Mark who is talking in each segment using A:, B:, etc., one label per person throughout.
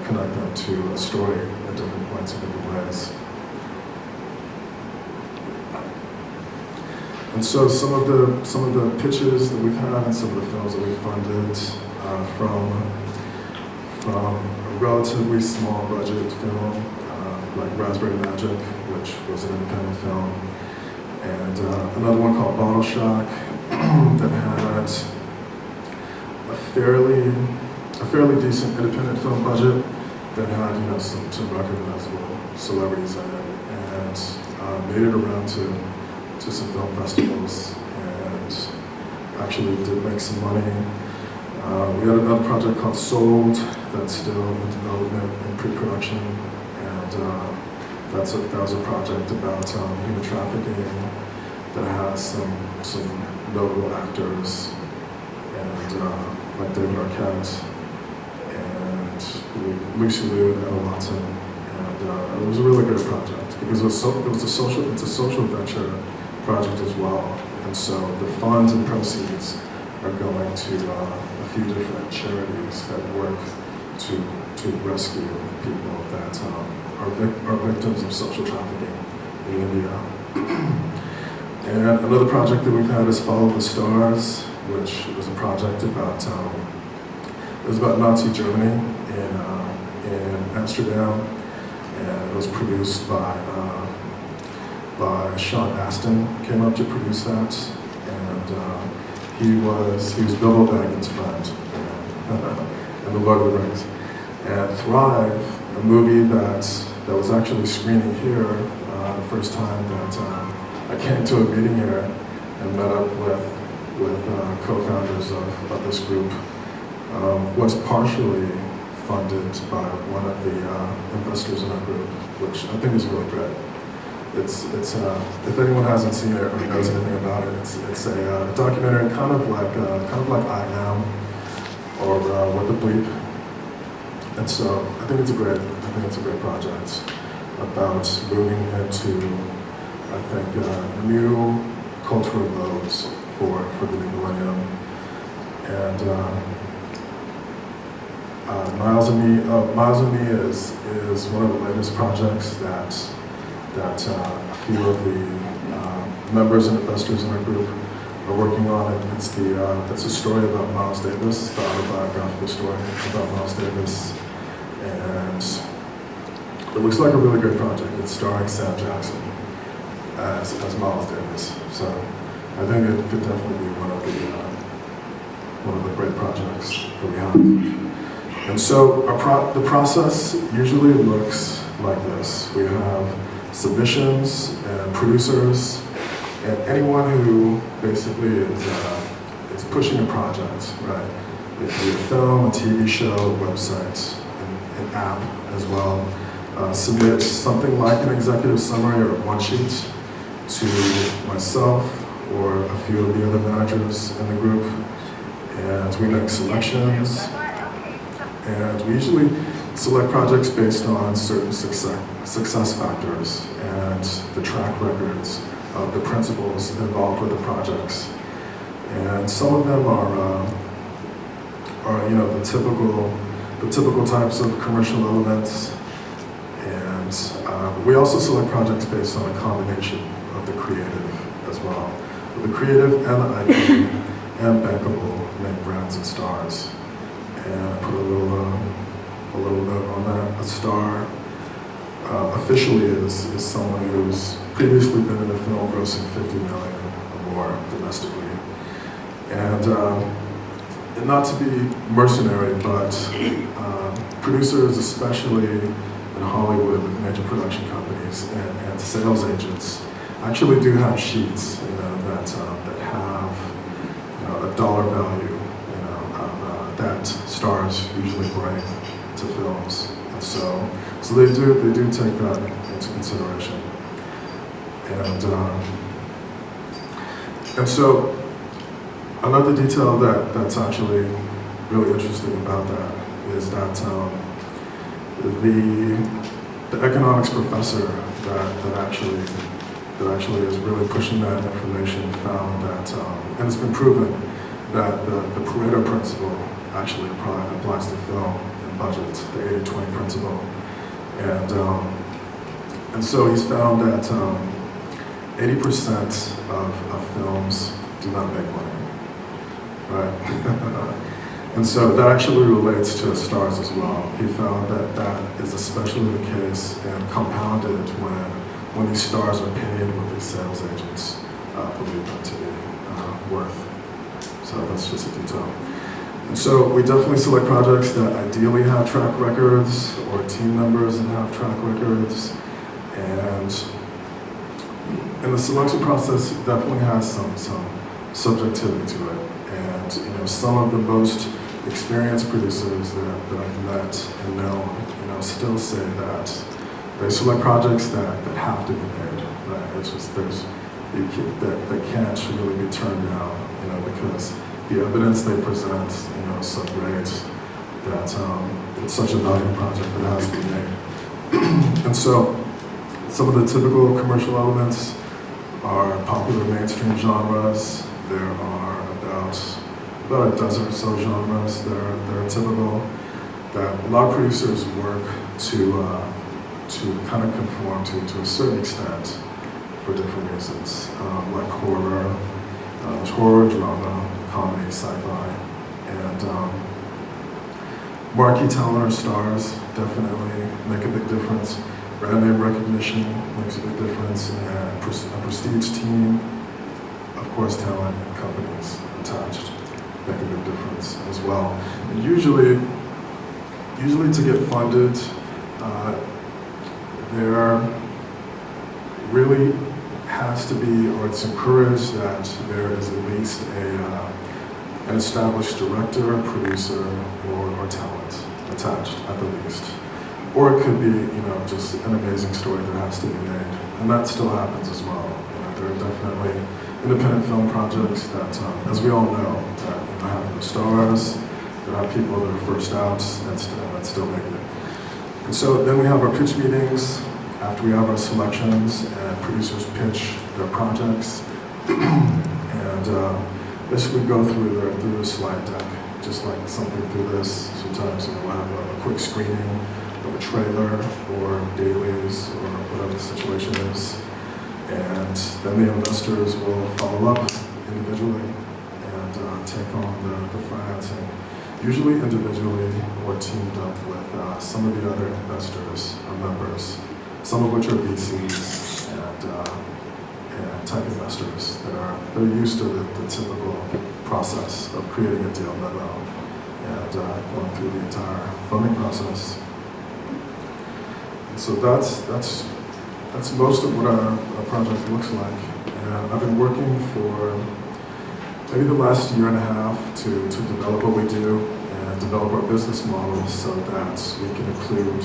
A: connect them to a story at different points in different ways. And so some of the pitches that we've had and some of the films that we've funded from a relatively small budget film like Raspberry Magic, which was an independent film, and another one called Bottle Shock that had a fairly decent independent film budget that had some recognizable celebrities in it, and made it around to some film festivals and actually did make some money. We had another project called Sold that's still in development and pre-production, and that was a project about human trafficking that has some notable actors and like David Arquette and Lucy Liu and Emma Watson, and it was a really great project because it's a social venture project as well, and so the funds and proceeds are going to a few different charities that work to rescue people that are victims of social trafficking in India. And another project that we've had is Follow the Stars, which was a project about Nazi Germany in Amsterdam, and it was produced by Sean Astin, came up to produce that, and he was Bilbo Baggins' friend in The Lord of the Rings. And Thrive, a movie that was actually screening here the first time that I came to a meeting here and met up with co-founders of this group, was partially funded by one of the investors in our group, which I think is really great. It's if anyone hasn't seen it or knows anything about it, it's a documentary kind of like I Am or What the Bleep, and so I think it's a great project about moving into new cultural modes for the new millennium. And Miles and Me is one of the latest projects that a few of the members and investors in our group are working on. It's a story about Miles Davis, the autobiographical story about Miles Davis, and it looks like a really great project. It's starring Sam Jackson as Miles Davis, so I think it could definitely be one of the great projects that we have. And so the process usually looks like this. We have submissions and producers and anyone who basically is pushing a project, right? It could be a film, a TV show, a website, an app as well. Submit something like an executive summary or a one sheet to myself or a few of the other managers in the group, and we make selections. And we usually select projects based on certain success factors and the track records of the principals involved with the projects. And some of them are the typical types of commercial elements. And we also select projects based on a combination of the creative as well. The creative and the IP and bankable name brands and stars. And I put a little note on that. A star officially is someone who's previously been in a film grossing $50 million or more domestically. And not to be mercenary, but producers, especially in Hollywood with major production companies and sales agents, actually do have sheets, that have a dollar value, that stars usually bring to films, and so they do take that into consideration, and so another detail that's actually really interesting about that is that the economics professor that actually is really pushing that information found that, and it's been proven that the Pareto principle actually applies to film in budget, the 80-20 principle. And so he's found that 80% of films do not make money, right? And so that actually relates to stars as well. He found that that is especially the case and compounded when these stars are paid what these sales agents believe them to be worth. So that's just a detail. And so we definitely select projects that ideally have track records or team members that have track records. And the selection process definitely has some subjectivity to it. And some of the most experienced producers that I've met and known, still say that they select projects that have to be made. Right? It's just that can't really be turned down, because the evidence they present, is so great that it's such a valuable project that has to be made. And so, some of the typical commercial elements are popular mainstream genres. There are about a dozen or so genres that are typical, that a lot of producers work to kind of conform to a certain extent for different reasons, like horror, there's horror, drama, comedy, sci-fi, and marquee talent or stars definitely make a big difference. Brand name recognition makes a big difference, and a prestige team, of course, talent and companies attached make a big difference as well. And usually to get funded, there really has to be, or it's encouraged that there is at least an established director, producer, or talent attached at the least. Or it could be, just an amazing story that has to be made. And that still happens as well. There are definitely independent film projects that, as we all know, that have no stars, there are people that are first out and still make it. And so then we have our pitch meetings after we have our selections, and producers pitch their projects. And basically go through the slide deck, just like something through this. Sometimes we'll have a quick screening of a trailer or dailies or whatever the situation is. And then the investors will follow up individually and take on the financing, usually individually or teamed up with some of the other investors or members, some of which are VCs and type investors that are used to the typical process of creating a deal memo and going through the entire funding process. And so that's most of what our project looks like. And I've been working for maybe the last year and a half to develop what we do and develop our business model so that we can include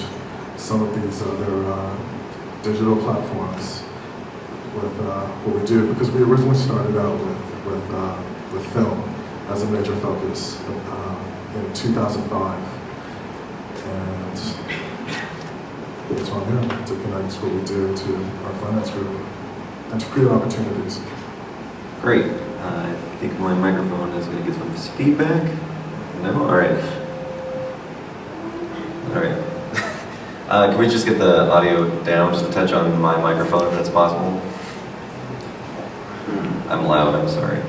A: some of these other digital platforms with what we do, because we originally started out with film as a major focus in 2005, and so I'm here to connect what we do to our finance group and to create opportunities.
B: Great. I think my microphone is going to get some feedback. No? All right. All right. Can we just get the audio down just a touch on my microphone if that's possible? I'm loud, I'm sorry.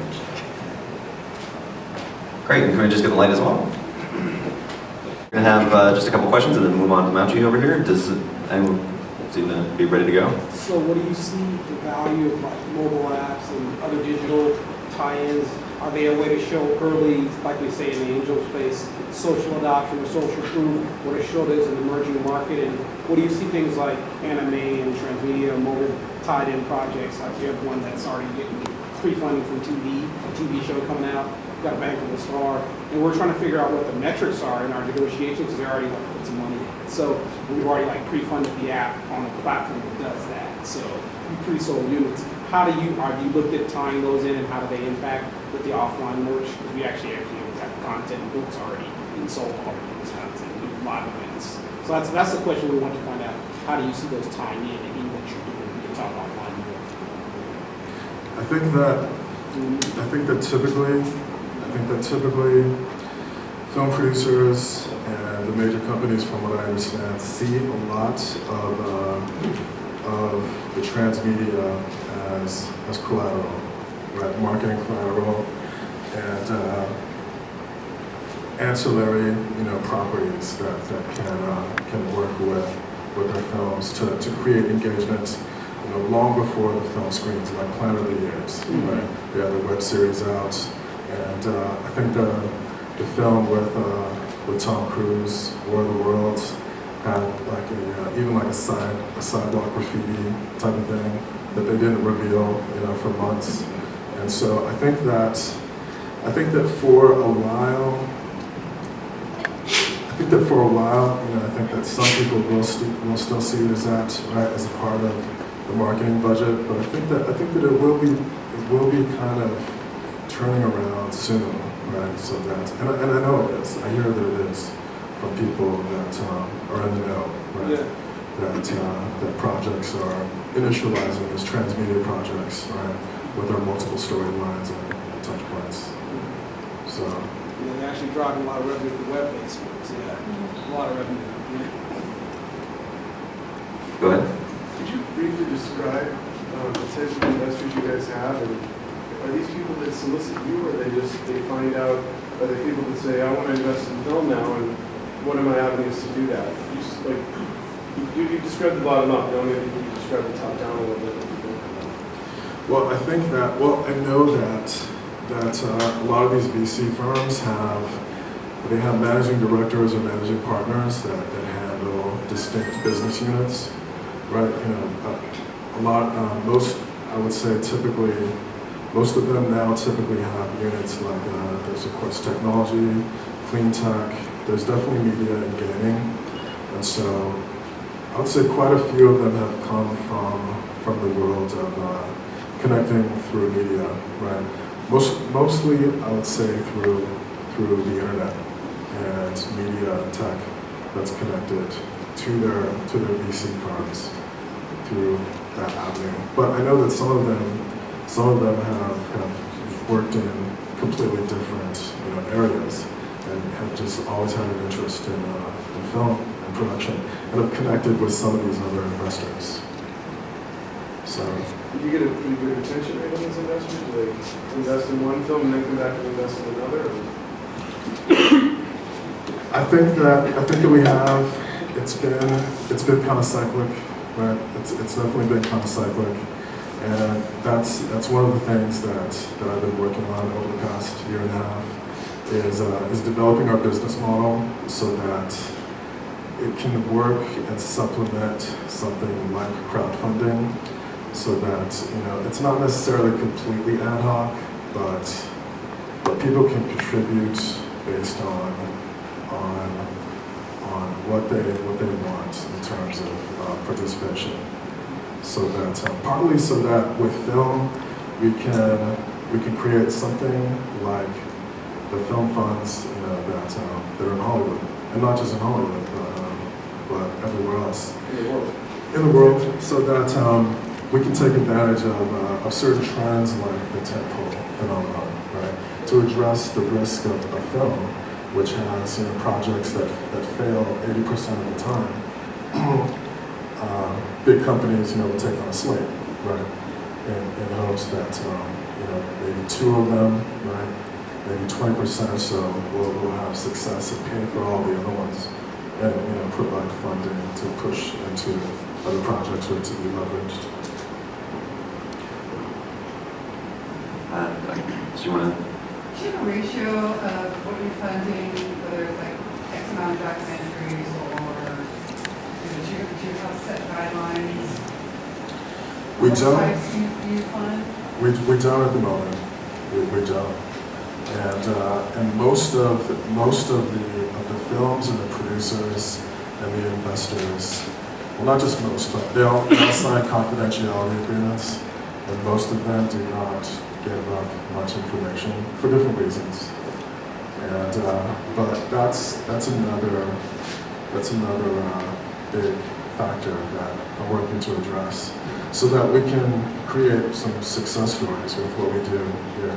B: Great, and can we just get the light as well? We're going to have just a couple questions and then move on to Mouchy over here. Does anyone seem to be ready to go?
C: So what do you see the value of like mobile apps and other digital tie-ins? Are they a way to show early, like we say in the angel space, social adoption or social proof, or to show there's an emerging market? And what do you see things like anime and transmedia, mobile tied-in projects? Like you have one that's already getting pre-funding from TV, a TV show coming out, got a Bank of the Star, and we're trying to figure out what the metrics are in our negotiations because they're already like put some money in. So we've already like pre-funded the app on a platform that does that. So we pre-sold units. How do you looked at tying those in, and how do they impact with the offline merch? Because we actually have content and books already being sold already in Wisconsin, live events. So that's the question we want to find out. How do you see those tying in and what you're doing? We can talk offline more.
A: I think that typically film producers and And the major companies, from what I understand, see a lot of the transmedia as collateral, right? Marketing collateral and ancillary, properties that can work with their films to create engagement, long before the film screens, like Planet of the Apes, right? They had the web series out, and I think the film with Tom Cruise, War of the Worlds, had like even like a sidewalk graffiti type of thing that they didn't reveal, for months. And so I think that for a while, I think that some people will still see it as that, right, as a part of the marketing budget. But I think that it will be kind of turning around soon, right? So that, and I know it is. I hear that it is from people that are in the know, right?
C: Yeah.
A: That projects are initializing as transmedia projects, right, with their multiple storylines and touch points. So.
C: Yeah, they're actually driving a lot of revenue for web-based ones. Yeah, a lot of revenue. Yeah.
B: Go ahead.
D: Could you briefly describe the types of investors you guys have, and are these people that solicit you, or they find out, are they people that say, I want to invest in film now, and what are my avenues to do that? You described the bottom up, now maybe you can describe the top down a little bit.
A: Well, I know that a lot of these VC firms have managing directors or managing partners that handle distinct business units, right? I would say typically, most of them now typically have units like there's of course technology, clean tech, there's definitely media and gaming, and so I would say quite a few of them have come from the world of connecting through media, right? Mostly, I would say through the internet and media tech that's connected to their VC firms through that avenue. But I know that some of them have worked in completely different areas and have just always had an interest in film and production and have connected with some of these other investors. So.
D: Do you get a pretty good retention rate on these investors? Do they invest in one film and then come back and invest in another?
A: I think that we have. It's been kind of cyclic, right? It's definitely been kind of cyclic, and that's one of the things that I've been working on over the past year and a half is developing our business model so that it can work and supplement something like crowdfunding. So that it's not necessarily completely ad hoc, but people can contribute based on what they want in terms of participation. So that partly so that with film we can create something like the film funds that are in Hollywood, and not just in Hollywood, but everywhere else in the world, so that. We can take advantage of certain trends like the tentpole phenomenon, right? To address the risk of film, which has projects that fail 80% of the time. Big companies will take on a slate, right? In hopes that maybe 2 of them, right? Maybe 20% or so will have success and pay for all the other ones, and provide funding to push into other projects or to be leveraged.
B: Do you want to?
E: Do you have a ratio of what you're funding, whether it's like X amount of documentaries, or do you have set guidelines?
A: We
E: What
A: don't.
E: types do you fund?
A: We don't at the moment. We don't. And most of the films and the producers and the investors, well, not just most, but they all sign confidentiality agreements, and most of them do not give up much information for different reasons. And but that's another big factor that I'm working to address, so that we can create some success stories with what we do here.